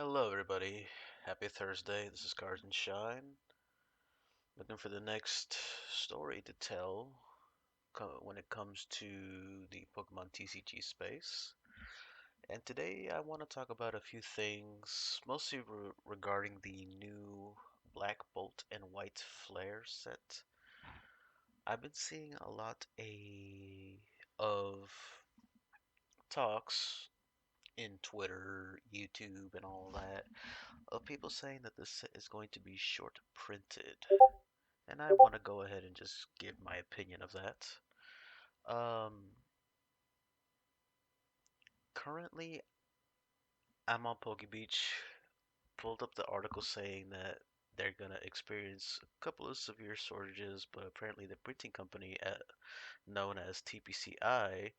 Hello, everybody. Happy Thursday. This is Cars and Shine. Looking for the next story to tell when it comes to the Pokemon TCG space. And today I want to talk about a few things, mostly regarding the new Blackbolt and Whiteflare set. I've been seeing a lot of talks in Twitter, YouTube, and all that of people saying that this set is going to be short printed. And I want to go ahead and just give my opinion of that. Um, Currently, I'm on Poke Beach. Pulled up the article saying that they're gonna experience a couple of severe shortages, but apparently the printing company known as TPCI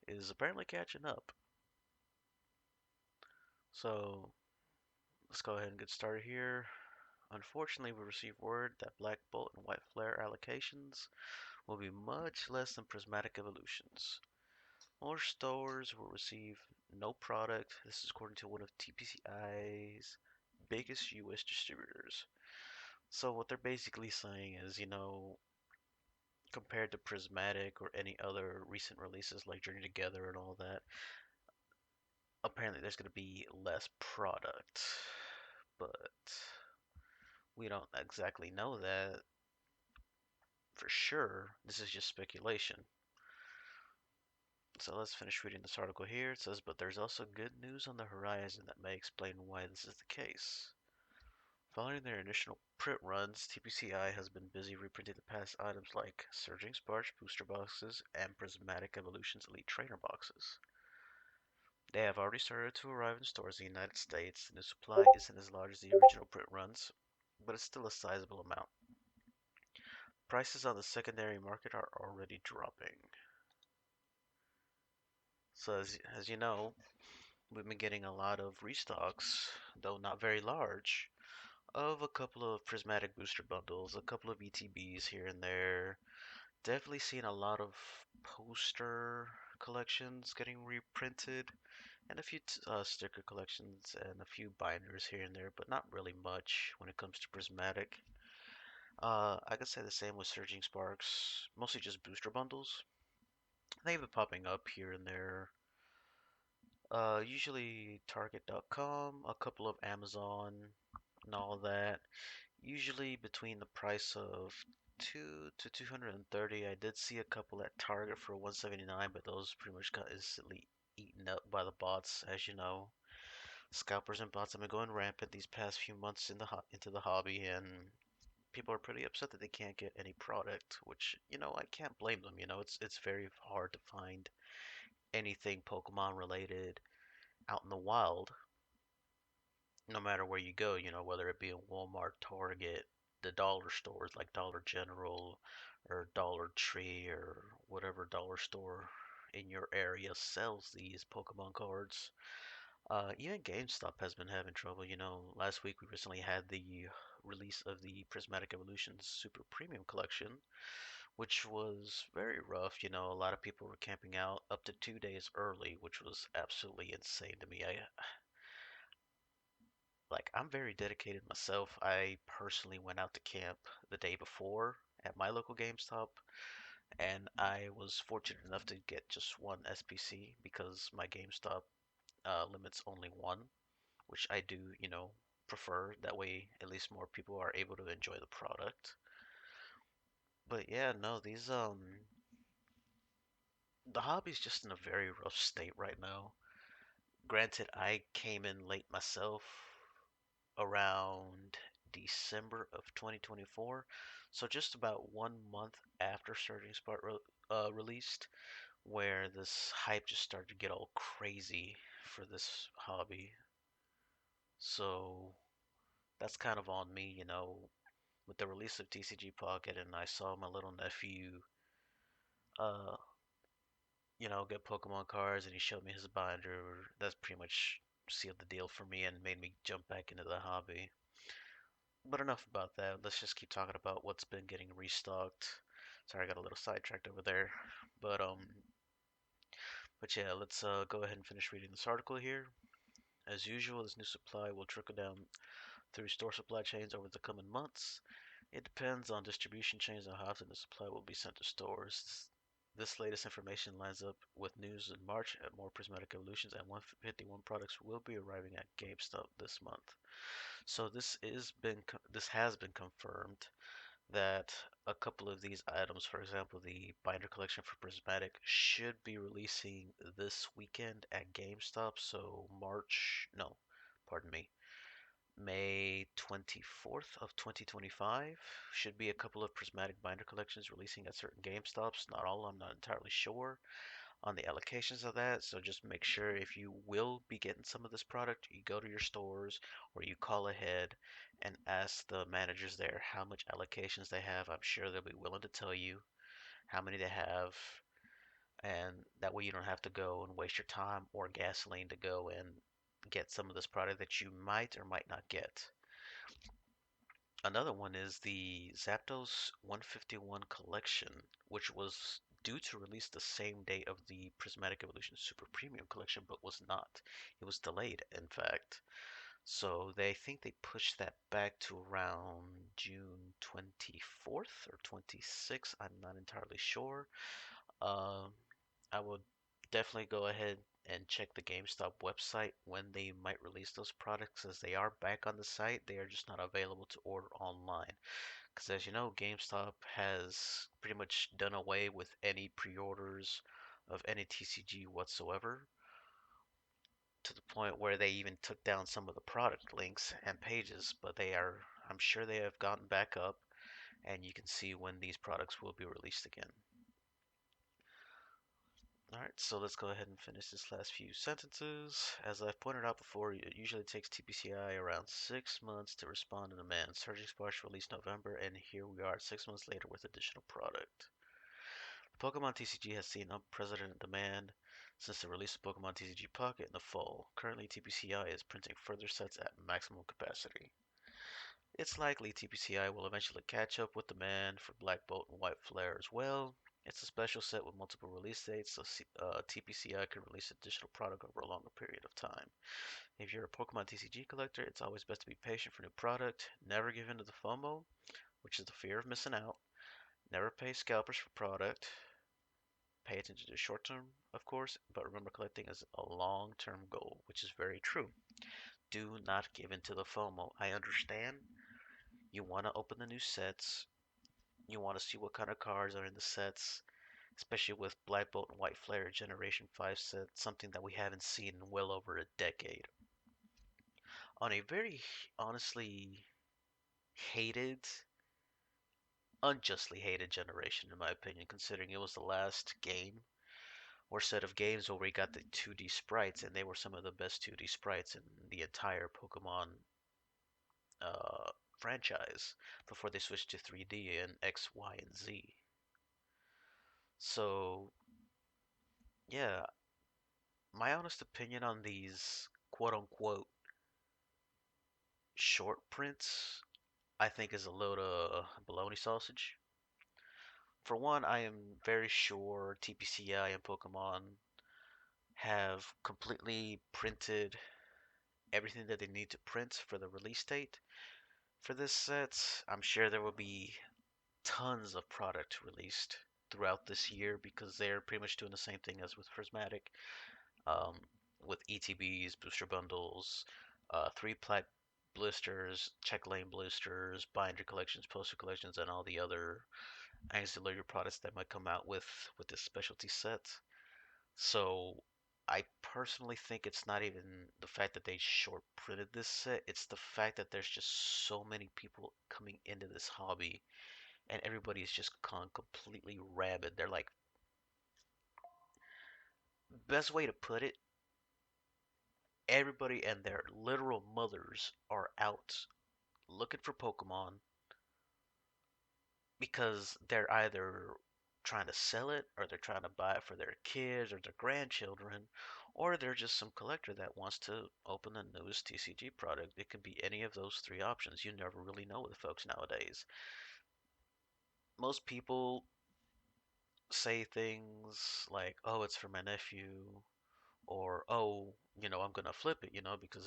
is apparently catching up. So let's go ahead and get started here. Unfortunately, we received word that Black Bolt and White Flare allocations will be much less than prismatic evolutions. More stores will receive no product. This is according to one of TPCI's biggest US distributors. So what they're basically saying is, compared to Prismatic or any other recent releases like Journey Together and all that, apparently there's going to be less product. But we don't exactly know that for sure. This is just speculation. So let's finish reading this article here. It says, but there's also good news on the horizon that may explain why this is the case. Following their initial print runs, TPCI has been busy reprinting the past items like Surging Sparks booster boxes and Prismatic Evolutions Elite Trainer boxes. They have already started to arrive in stores in the United States, and the supply isn't as large as the original print runs, but it's still a sizable amount. Prices on the secondary market are already dropping. So as you know, we've been getting a lot of restocks, though not very large, of a couple of prismatic booster bundles, a couple of ETBs here and there. Definitely seen a lot of poster collections getting reprinted, and a few sticker collections and a few binders here and there, but not really much when it comes to prismatic. I could say the same with Surging Sparks, mostly just booster bundles. They've been popping up here and there. Usually Target.com, a couple of Amazon, and all that. Usually between the price of 2 to 230. I did see a couple at Target for 179, but those pretty much got instantly eaten up by the bots, as you know. Scalpers and bots have been going rampant these past few months into the hobby, and people are pretty upset that they can't get any product, which, I can't blame them. It's very hard to find anything Pokemon related out in the wild, no matter where you go, whether it be in Walmart, Target, the dollar stores like Dollar General or Dollar Tree or whatever dollar store in your area sells these Pokemon cards. Even GameStop has been having trouble. Last week we recently had the release of the Prismatic Evolutions Super Premium Collection, which was very rough. A lot of people were camping out up to 2 days early, which was absolutely insane to me. I'm very dedicated myself. I personally went out to camp the day before at my local GameStop, and I was fortunate enough to get just one SPC because my GameStop limits only one, which I do, prefer. That way, at least more people are able to enjoy the product. But yeah, no, the hobby's just in a very rough state right now. Granted, I came in late myself around December of 2024. So just about 1 month after Surging Spark released, where this hype just started to get all crazy for this hobby. So that's kind of on me, with the release of TCG Pocket, and I saw my little nephew, uh, get Pokemon cards, and he showed me his binder. That's pretty much sealed the deal for me and made me jump back into the hobby. But enough about that. Let's just keep talking about what's been getting restocked. Sorry, I got a little sidetracked over there. But um, but yeah, let's go ahead and finish reading this article here. As usual, this new supply will trickle down through store supply chains over the coming months. It depends on distribution chains and how often the supply will be sent to stores. This latest information lines up with news in March at more Prismatic Evolutions and 151 products will be arriving at GameStop this month. So this has been confirmed that a couple of these items, for example, the binder collection for Prismatic, should be releasing this weekend at GameStop. So no, pardon me, May 24th of 2025 should be a couple of prismatic binder collections releasing at certain GameStops. Not all, I'm not entirely sure on the allocations of that. So just make sure if you will be getting some of this product, you go to your stores or you call ahead and ask the managers there how much allocations they have. I'm sure they'll be willing to tell you how many they have, and that way you don't have to go and waste your time or gasoline to go and get some of this product that you might or might not get. Another one is the Zapdos 151 collection, which was due to release the same day of the Prismatic Evolution Super Premium collection, but was not. It was delayed, in fact. So they think they pushed that back to around June 24th or 26th. I'm not entirely sure. Um, I would definitely go ahead and check the GameStop website when they might release those products, as they are back on the site. They are just not available to order online. Because as you know, GameStop has pretty much done away with any pre-orders of any TCG whatsoever, to the point where they even took down some of the product links and pages, but I'm sure they have gotten back up, and you can see when these products will be released again. Alright, so let's go ahead and finish this last few sentences. As I've pointed out before, it usually takes TPCI around 6 months to respond to demand. Surging Splash released November, and here we are 6 months later with additional product. The Pokemon TCG has seen unprecedented demand since the release of Pokemon TCG Pocket in the fall. Currently, TPCI is printing further sets at maximum capacity. It's likely TPCI will eventually catch up with demand for Blackbolt and Whiteflare as well. It's a special set with multiple release dates, so TPCI can release additional product over a longer period of time. If you're a Pokemon TCG collector, it's always best to be patient for new product. Never give in to the FOMO, which is the fear of missing out. Never pay scalpers for product. Pay attention to short term, of course, but remember collecting is a long term goal, which is very true. Do not give in to the FOMO. I understand you want to open the new sets, you want to see what kind of cards are in the sets, especially with Black Bolt and White Flare Generation 5 set, something that we haven't seen in well over a decade. On a very honestly hated, unjustly hated generation, in my opinion, considering it was the last game or set of games where we got the 2D sprites, and they were some of the best 2D sprites in the entire Pokemon uh, franchise before they switched to 3D and X, Y, and Z. So, yeah, my honest opinion on these quote unquote short prints, I think, is a load of bologna sausage. For one, I am very sure TPCI and Pokemon have completely printed everything that they need to print for the release date for this set. I'm sure there will be tons of product released throughout this year because they're pretty much doing the same thing as with Prismatic, um, with ETBs, booster bundles, 3 plaque blisters, check lane blisters, binder collections, poster collections, and all the other ancillary products that might come out with this specialty set. So I personally think it's not even the fact that they short printed this set, it's the fact that there's just so many people coming into this hobby and everybody's just gone completely rabid. They're like, best way to put it, everybody and their literal mothers are out looking for Pokemon because they're either trying to sell it or they're trying to buy it for their kids or their grandchildren, or they're just some collector that wants to open the newest TCG product. It could be any of those three options. You never really know with folks nowadays. Most people say things like, oh, it's for my nephew, or oh, I'm gonna flip it, because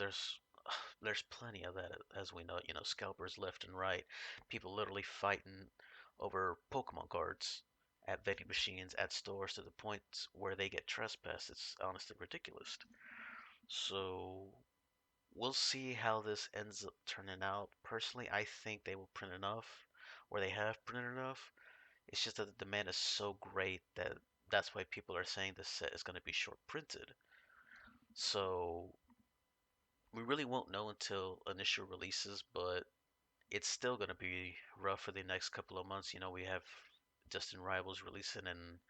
there's plenty of that as we know, scalpers left and right, people literally fighting over Pokemon cards at vending machines at stores to the point where they get trespassed. It's honestly ridiculous. So we'll see how this ends up turning out. Personally, I think they will print enough, or they have printed enough. It's just that the demand is so great that that's why people are saying this set is going to be short printed. So we really won't know until initial releases, but it's still going to be rough for the next couple of months. We have Justin Rivals releasing in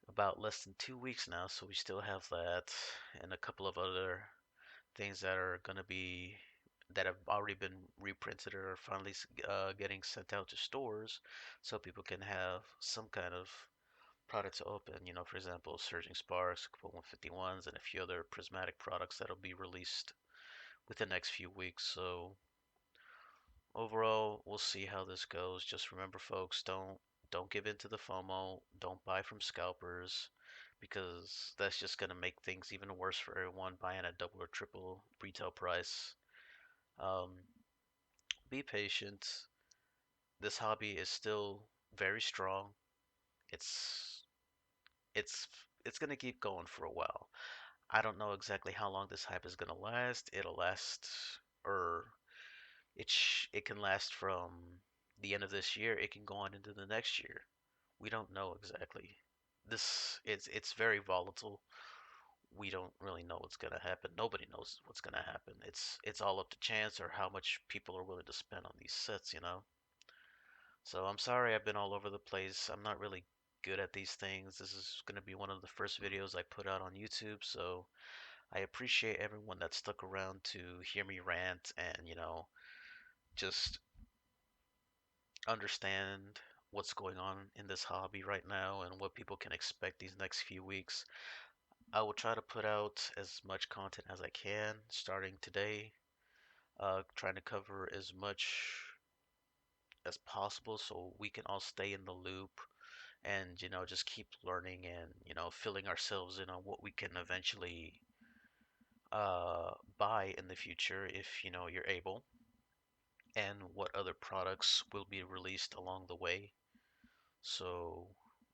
about less than 2 weeks now, so we still have that and a couple of other things that are going to be that have already been reprinted or are finally getting sent out to stores so people can have some kind of product to open. For example, Surging Sparks, Couple 151s, and a few other prismatic products that'll be released within the next few weeks. So overall, we'll see how this goes. Just remember, folks, don't give in to the FOMO. Don't buy from scalpers because that's just gonna make things even worse for everyone buying at double or triple retail price. Um, be patient. This hobby is still very strong. It's it's it's gonna keep going for a while. I don't know exactly how long this hype is gonna last. It'll last, or it can last from the end of this year. It can go on into the next year. We don't know exactly. It's very volatile. We don't really know what's gonna happen. Nobody knows what's gonna happen. It's all up to chance or how much people are willing to spend on these sets. So I'm sorry I've been all over the place. I'm not really good at these things. This is gonna be one of the first videos I put out on YouTube, so I appreciate everyone that stuck around to hear me rant and, just understand what's going on in this hobby right now and what people can expect these next few weeks. I will try to put out as much content as I can starting today, trying to cover as much as possible so we can all stay in the loop and, just keep learning and, filling ourselves in on what we can eventually buy in the future if, you're able, and what other products will be released along the way. So,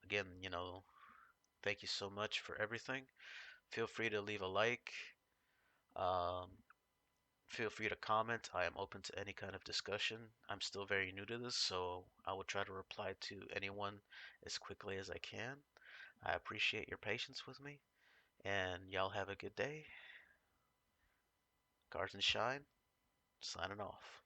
again, thank you so much for everything. Feel free to leave a like. Um, Feel free to comment. I am open to any kind of discussion. I'm still very new to this, so I will try to reply to anyone as quickly as I can. I appreciate your patience with me, and y'all have a good day. Cards and Shine, signing off.